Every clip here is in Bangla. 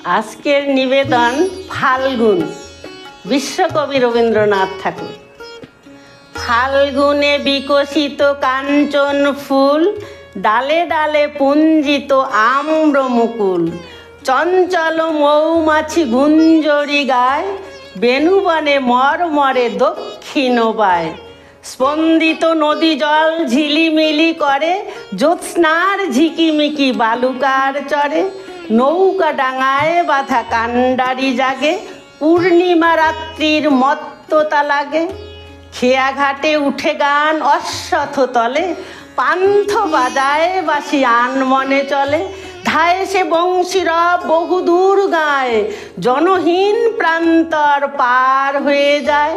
আজকের নিবেদন ফাল্গুন, বিশ্বকবি রবীন্দ্রনাথ ঠাকুর। ফাল্গুনে বিকশিত কাঞ্চন ফুল, ডালে ডালে পুঞ্জিত আম্র মুকুল। চঞ্চল মৌমাছি গুঞ্জরি গায়, বেণুবনে মরমরে দক্ষিণ বায়। স্পন্দিত নদী জল ঝিলিমিলি করে, জ্যোৎস্নার ঝিকিমিকি বালুকার চরে। নৌকা ডাঙায় বাঁধা কান্ডারি জাগে, পূর্ণিমা রাত্রির মত্ততা লাগে। খেয়া ঘাটে উঠে গান অশ্বথ তলে, পান্থ বাজায় বাঁশি আনমনে চলে। ধায়ে সে বংশীরব বহুদূর গায়, জনহীন প্রান্তর পার হয়ে যায়।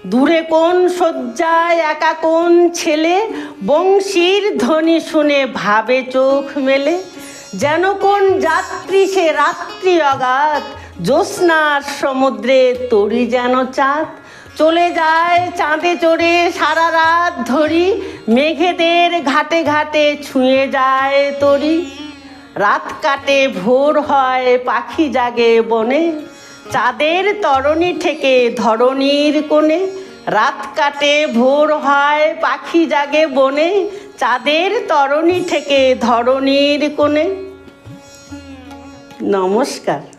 দূরে কোন শয্যায় একা কোন ছেলে, বংশীর ধ্বনি শুনে ভাবে চোখ মেলে। যেন কোন যাত্রী সে রাত্রি অগাধ, জ্যোৎস্নার সমুদ্রে তরি যেন চাঁদ। চলে যায় চাঁদে চড়ে সারা রাত ধরি, মেঘেদের ঘাটে ঘাটে ছুঁয়ে যায় তরি। রাত কাটে ভোর হয় পাখি জাগে বনে, চাঁদের তরণী থেকে ধরণীর কোণে। রাত কাটে ভোর হয় পাখি জাগে বনে, চাঁদের তরণী থেকে ধরণীর কোণে। নমস্কার।